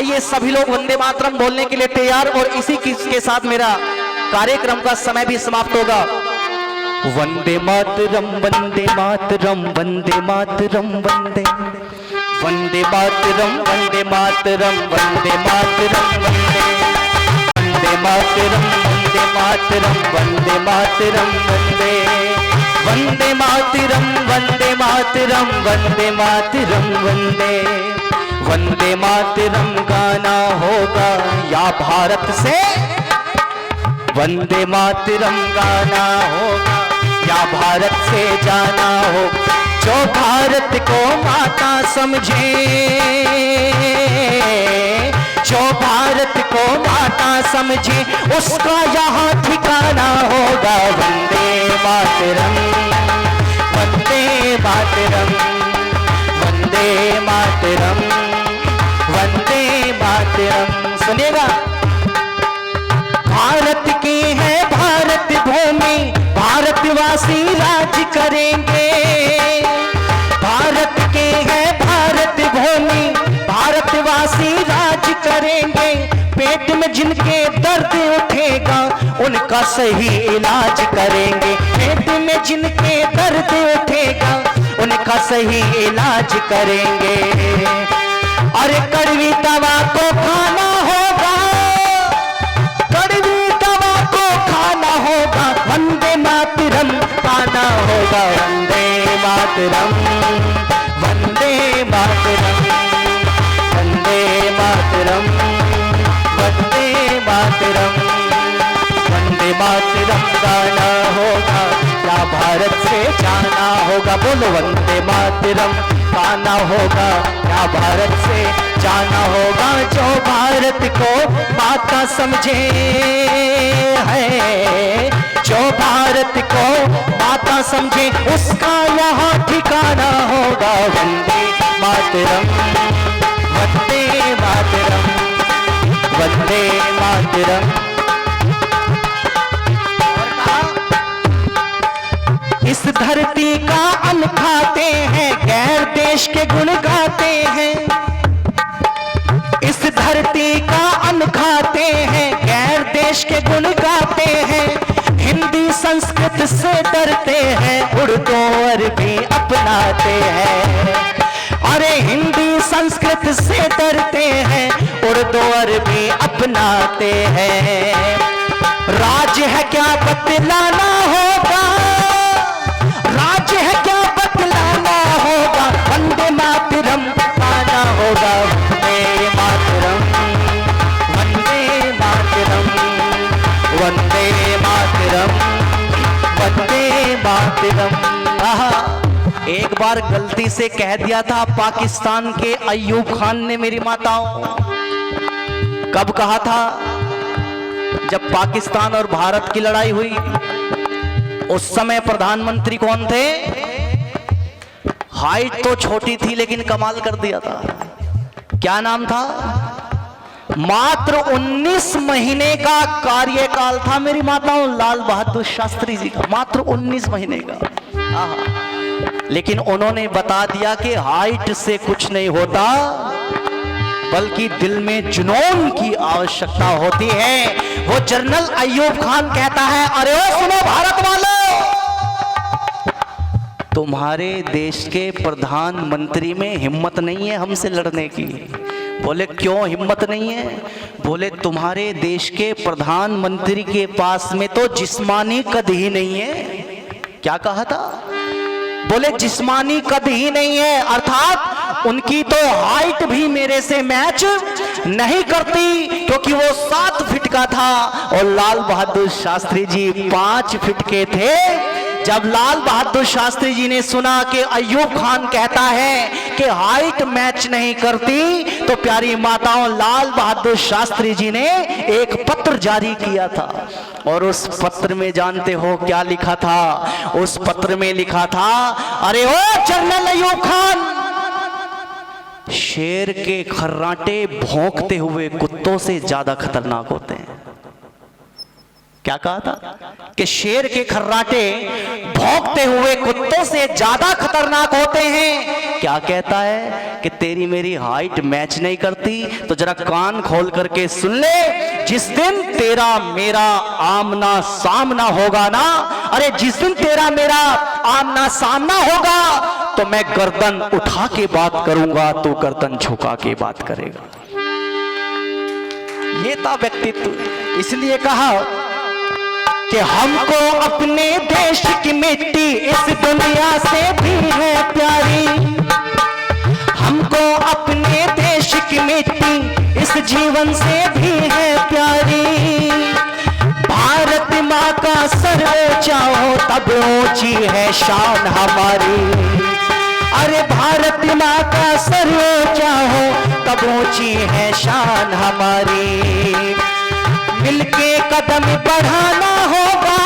आइए सभी लोग वंदे मातरम बोलने के लिए तैयार, और इसी के साथ मेरा कार्यक्रम का समय भी समाप्त होगा। वंदे मातरम वंदे मातरम वंदे मातरम वंदे वंदे मातरम वंदे मातरम वंदे मातरम वंदे वंदे मातरम वंदे मातरम वंदे मातरम वंदे वंदे मातरम वंदे मातरम वंदे मातरम वंदे वंदे मातरम गाना होगा या भारत से, वंदे मातरम गाना होगा या भारत से जाना हो। जो भारत को माता समझे, जो भारत को माता समझे, उसका यहाँ ठिकाना होगा। वंदे मातरम वंदे मातरम वंदे मातरम वंदे मातरम। सुनिएगा, भारत की है भारत भूमि, भारतवासी राज करेंगे। भारत के है भारत भूमि, भारतवासी राज करेंगे। पेट में जिनके दर्द उठेगा उनका सही इलाज करेंगे। पेट में जिनके दर्द उठेगा उनका सही इलाज करेंगे। अरे कड़वी दवा को खाना होगा, कड़वी दवा को खाना होगा। वंदे मातरम गाना होगा। वंदे मातरम वंदे मातरम वंदे मातरम वंदे मातरम वंदे मातरम गाना होगा या भारत से जाना होगा। बोलो वंदे मातरम गाना होगा या भारत से जाना होगा। जो भारत को माता समझे है, जो भारत को माता समझे, उसका यहाँ ठिकाना होगा। वंदे मातरम वंदे मातरम वंदे मातरम। इस धरती का अन्न खाते हैं, गैर देश के गुण गाते हैं। इस धरती का अन्न खाते हैं, गैर देश के गुण गाते हैं। हिंदी संस्कृत से डरते हैं, उर्दू अरबी अपनाते हैं। अरे हिंदी संस्कृत से डरते हैं, उर्दू अरबी अपनाते हैं। राज है क्या बतलाना होगा, राज है क्या बतलाना होगा। वंदे मातरम गाना होगा। वंदे मातरम वंदे मातरम वंदे मातरम वंदे मातरम। एक बार गलती से कह दिया था पाकिस्तान के अय्यूब खान ने मेरी माताओं। कब कहा था? जब पाकिस्तान और भारत की लड़ाई हुई, उस समय प्रधानमंत्री कौन थे? हाइट तो छोटी थी लेकिन कमाल कर दिया था। क्या नाम था? मात्र 19 महीने का कार्यकाल था मेरी माताओं लाल बहादुर शास्त्री जी का, मात्र 19 महीने का। लेकिन उन्होंने बता दिया कि हाइट से कुछ नहीं होता, बल्कि दिल में जुनून की आवश्यकता होती है। वो जनरल अय्यूब खान कहता है, अरे ओ सुनो भारत वालों, तुम्हारे देश के प्रधानमंत्री में हिम्मत नहीं है हमसे लड़ने की। बोले क्यों हिम्मत नहीं है? बोले तुम्हारे देश के प्रधानमंत्री के पास में तो जिस्मानी कद ही नहीं है। क्या कहा था? बोले जिस्मानी कद ही नहीं है, अर्थात उनकी तो हाइट भी मेरे से मैच नहीं करती, क्योंकि वो 7 फीट का था और लाल बहादुर शास्त्री जी 5 फीट के थे। जब लाल बहादुर शास्त्री जी ने सुना कि अय्यूब खान कहता है कि हाइट मैच नहीं करती, तो प्यारी माताओं लाल बहादुर शास्त्री जी ने एक पत्र जारी किया था। और उस पत्र में जानते हो क्या लिखा था? उस पत्र में लिखा था, अरे ओ जनरल अय्यूब खान, शेर के खर्राटे भौंकते हुए कुत्तों से ज्यादा खतरनाक होते हैं। क्या कहा था कि शेर के खर्राटे भौंकते हुए कुत्तों से ज्यादा खतरनाक होते हैं। क्या कहता है कि तेरी मेरी हाइट मैच नहीं करती, तो जरा कान खोल करके सुन ले। जिस दिन तेरा मेरा आमना सामना होगा ना, अरे जिस दिन तेरा मेरा आमना सामना होगा तो मैं गर्दन उठा के बात करूंगा, तू गर्दन झुका के बात करेगा। ये था व्यक्तित्व। इसलिए कहा कि हमको अपने देश की मिट्टी इस दुनिया से भी है प्यारी, हमको अपने देश की मिट्टी इस जीवन से भी है प्यारी। भारत माँ का सर ऊंचाओ तब ऊंची है शान हमारी, अरे भारत माँ का सर ऊंचा हो तब ऊंची है शान हमारी। मिलके कदम बढ़ाना होगा,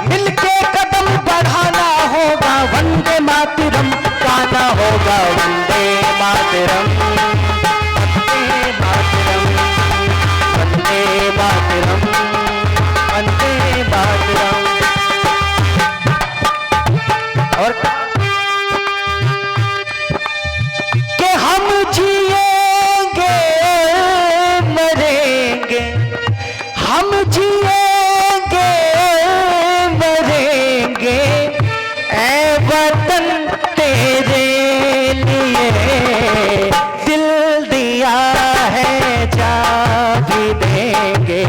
मिलके कदम बढ़ाना होगा, वंदे मातरम गाना होगा, वंदे मातरम, वंदे मातरम, वंदे मातरम, वंदे मातरम। और कि हम जिएंगे मरेंगे, हम जिएंगे मरेंगे, ऐ वतन तेरे लिए दिल दिया है जा भी देंगे,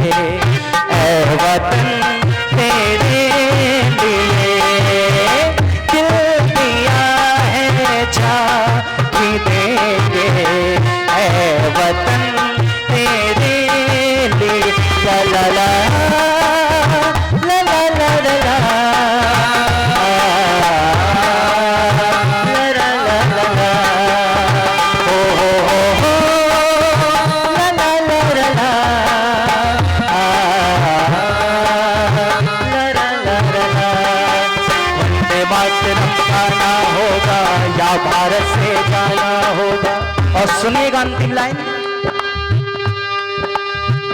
ऐ वतन तेरे लिए दिल दिया है जा भी देंगे, ऐ वतन तेरे लिए। ला ला ला ला ला ला ला ला ला ला ला, हो ला ला ला ला ला, ला ला ला ला। वंदे मातरम गाना होगा या भारत से जाना होगा। और सुनिएगा अंतिम लाइन,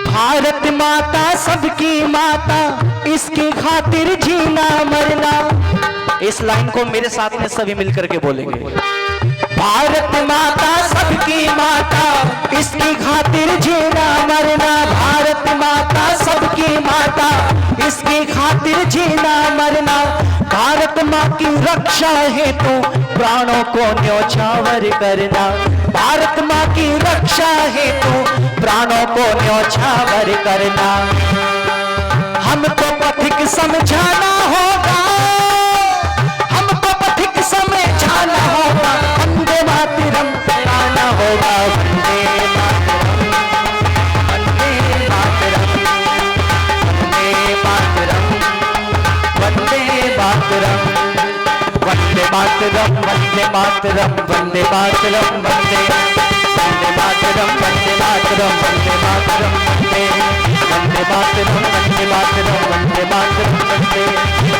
भारत माता सबकी माता, इसकी खातिर जीना मरना। इस लाइन को मेरे साथ में सभी मिलकर के बोलेंगे। भारत माता सबकी माता, इसकी खातिर जीना मरना। भारत माता सबकी माता, इसकी खातिर जीना मरना। भारत माँ की रक्षा हेतु प्राणों को न्योछावर करना। भारत माँ की रक्षा हेतु प्राणों को न्योछावर करना। हमको पथिक समझाना होगा, हमको पथिक समझाना होगा, वंदे मातरम गाना होगा, वंदे मातरम, वंदे मातरम, वंदे मातरम, वंदे मातरम, वंदे मातरम, वंदे मातरम, वंदे मातरम, वंदे वंदे मातरम, वंदे मातरम, वंदे मातरम, वंदे वंदे मातरम, वंदे मातरम, वंदे मातरम, वंदे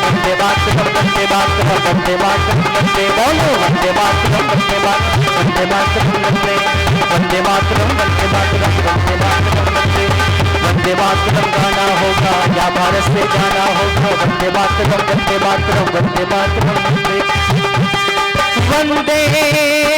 वंदे मातरम, वंदे मातरम, वंदे मातरम, वंदे बोलो वंदे मातरम, वंदे मातरम, वंदे मातरम, वंदे वंदे मातरम, वंदे मातरम, वंदे मातरम, वंदे वंदे मातरम गाना होगा या भारत से जाना होगा। वंदे मातरम, वंदे मातरम, वंदे मातरम, वंदे वंदे मातरम, वंदे मातरम।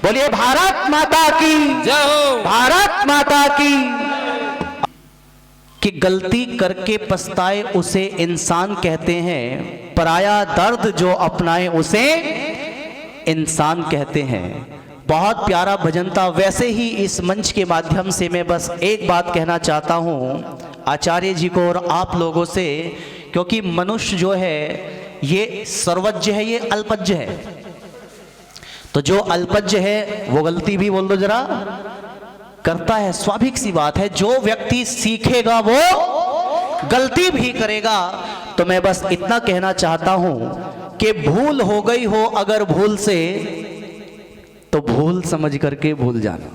बोलिए भारत माता की जय हो, भारत माता की। कि गलती करके पछताए उसे इंसान कहते हैं, पराया दर्द जो अपनाए उसे इंसान कहते हैं। बहुत प्यारा भजन था। वैसे ही इस मंच के माध्यम से मैं बस एक बात कहना चाहता हूँ आचार्य जी को और आप लोगों से, क्योंकि मनुष्य जो है ये सर्वज्ञ है, ये अल्पज्ञ है। तो जो अल्पज्ञ है वो गलती भी बोल दो जरा करता है, स्वाभाविक सी बात है। जो व्यक्ति सीखेगा वो गलती भी करेगा। तो मैं बस इतना कहना चाहता हूं कि भूल हो गई हो अगर भूल से, तो भूल समझ करके भूल जाना।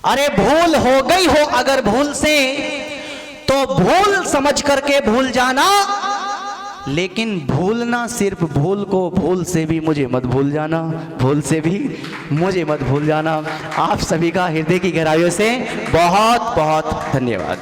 अरे भूल हो गई हो अगर भूल से, तो भूल समझ करके भूल जाना, लेकिन भूलना सिर्फ भूल को, भूल से भी मुझे मत भूल जाना, भूल से भी मुझे मत भूल जाना। आप सभी का हृदय की गहराइयों से बहुत बहुत धन्यवाद।